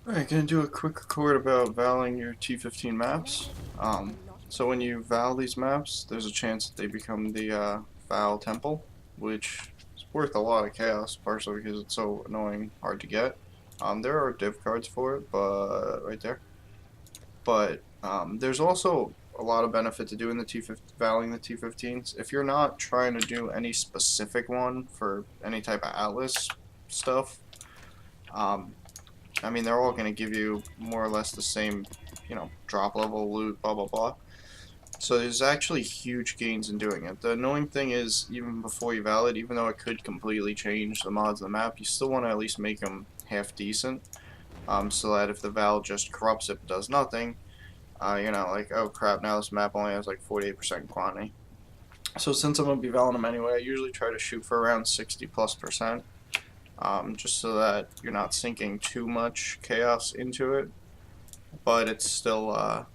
Alright, gonna do a quick record about valing your T15 maps. So when you val these maps, there's a chance that they become the Vaal Temple, which is worth a lot of chaos, partially because it's so annoying, hard to get. There are div cards for it, but right there. But there's also a lot of benefit to doing the valing the T15s. If you're not trying to do any specific one for any type of Atlas stuff, um, I mean, they're all going to give you more or less the same, drop level, loot, blah, blah, blah. So there's actually huge gains in doing it. The annoying thing is, even before you valid, even though it could completely change the mods of the map, you still want to at least make them half decent, so that if the val just corrupts it but does nothing, like, oh crap, now this map only has like 48% quantity. So since I'm going to be valing them anyway, I usually try to shoot for around 60+%. Just so that you're not sinking too much chaos into it, but it's still,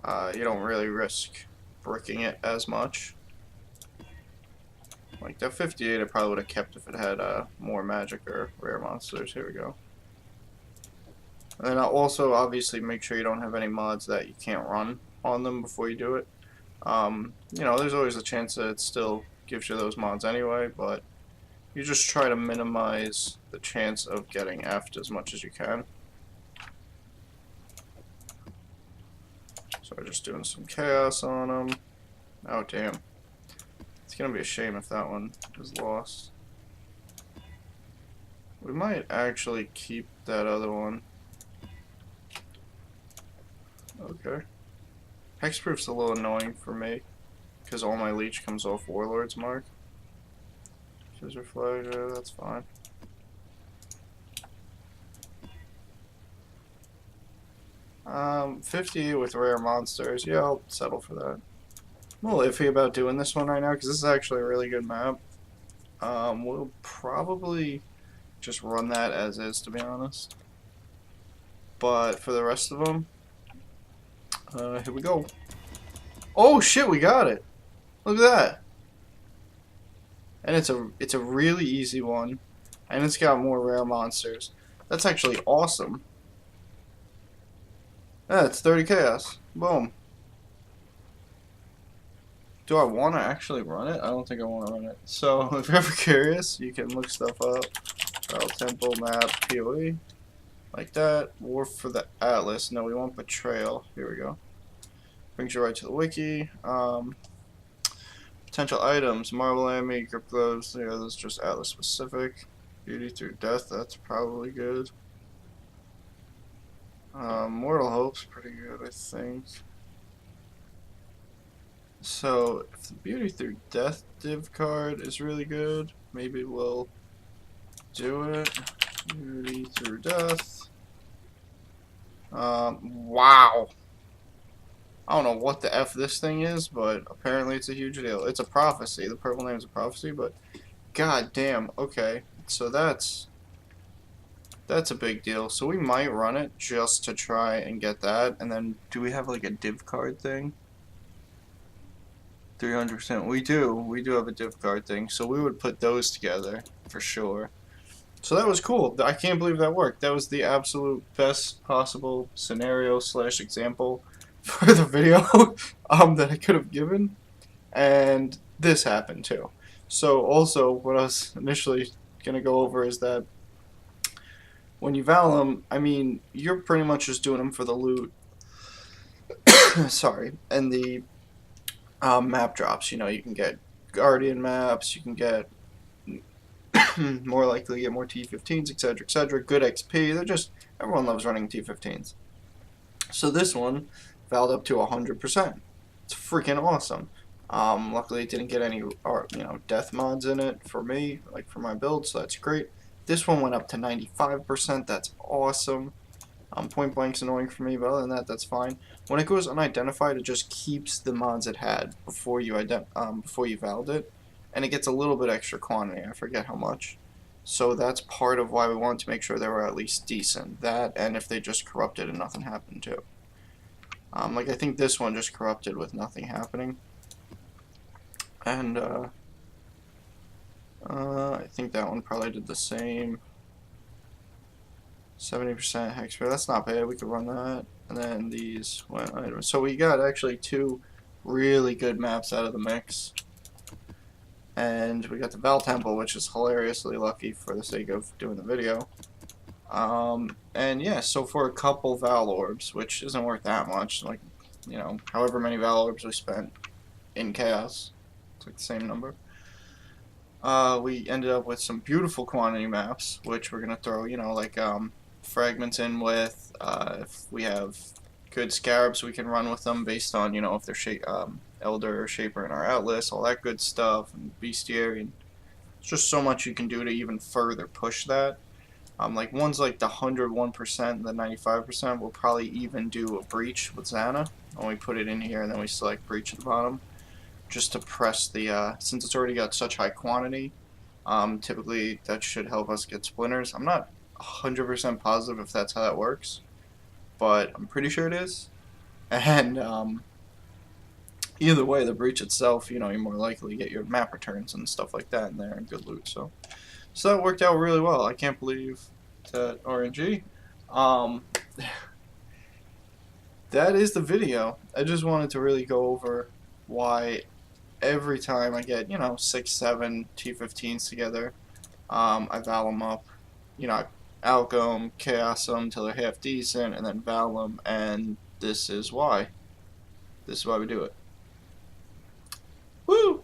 you don't really risk bricking it as much. Like that 58 I probably would have kept if it had more magic or rare monsters. Here we go. And then I'll also obviously make sure you don't have any mods that you can't run on them before you do it. There's always a chance that it still gives you those mods anyway, but you just try to minimize the chance of getting effed as much as you can. So we're just doing some chaos on them. Oh damn. It's gonna be a shame if that one is lost. We might actually keep that other one. Okay. Hexproof's a little annoying for me, because all my leech comes off Warlord's Mark. Scissor Flag, yeah, that's fine. Um, 50 with rare monsters, yeah, I'll settle for that. I'm a little iffy about doing this one right now, because this is actually a really good map. We'll probably just run that as is, to be honest. But for the rest of them, here we go. Oh shit, we got it! Look at that! And it's a really easy one, and it's got more rare monsters. That's actually awesome. Yeah, it's 30 chaos. Boom. Do I want to actually run it? I don't think I want to run it. So, if you're ever curious, you can look stuff up. Vaal Temple map PoE. Like that. War for the Atlas. No, we want Betrayal. Here we go. Brings you right to the wiki. Potential items. Marble Enemy, Grip Gloves. Yeah, those are just Atlas specific. Beauty Through Death. That's probably good. Mortal Hope's pretty good, I think. So, if the Beauty Through Death div card is really good, maybe we'll do it. Beauty Through Death. Wow. I don't know what the F this thing is, but apparently it's a huge deal. It's a prophecy. The purple name is a prophecy, but god damn. Okay, so that's a big deal. So we might run it just to try and get that. And then, do we have like a div card thing? 300%. We do. We do have a div card thing. So we would put those together for sure. So that was cool. I can't believe that worked. That was the absolute best possible scenario slash example for the video that I could have given. And this happened too. So also what I was initially going to go over is that when you val them, I mean, you're pretty much just doing them for the loot. Sorry. And the map drops. You can get Guardian maps, you can get more likely to get more T15s, etc., etc. Good XP. They're just, everyone loves running T15s. So this one valed up to 100%. It's freaking awesome. Luckily it didn't get any death mods in it for me, like for my build, so that's great. This one went up to 95%. That's awesome. Point blank's annoying for me, but other than that, that's fine. When it goes unidentified, it just keeps the mods it had before you valid it, and it gets a little bit extra quantity. I forget how much. So that's part of why we wanted to make sure they were at least decent. That, and if they just corrupted and nothing happened too. Like I think this one just corrupted with nothing happening, and I think that one probably did the same. 70% hex rate. That's not bad. We could run that. And then these went items. So we got actually 2 really good maps out of the mix. And we got the Vaal Temple, which is hilariously lucky for the sake of doing the video. And yeah, so for a couple Vaal Orbs, which isn't worth that much, like, you know, however many Vaal Orbs we spent in Chaos, it's like the same number. We ended up with some beautiful quantity maps, which we're gonna throw, you know, like fragments in with. If we have good scarabs, we can run with them based on, you know, if they're Elder or Shaper in our Atlas, all that good stuff, and Bestiary. And it's just so much you can do to even further push that. Like ones like the 101% and the 95%, we'll probably even do a breach with Xana when we put it in here, and then we select breach at the bottom, just to press the, since it's already got such high quantity, typically that should help us get splinters. I'm not 100% positive if that's how that works, but I'm pretty sure it is. And either way, the breach itself, you know, you're more likely to get your map returns and stuff like that in there and good loot. So that worked out really well. I can't believe that RNG. That is the video. I just wanted to really go over why every time I get, you know, 6, 7 T15s together, I Vaal them up. You know, I algo them, chaos them till they're half decent, and then Vaal them, and this is why. This is why we do it. Woo!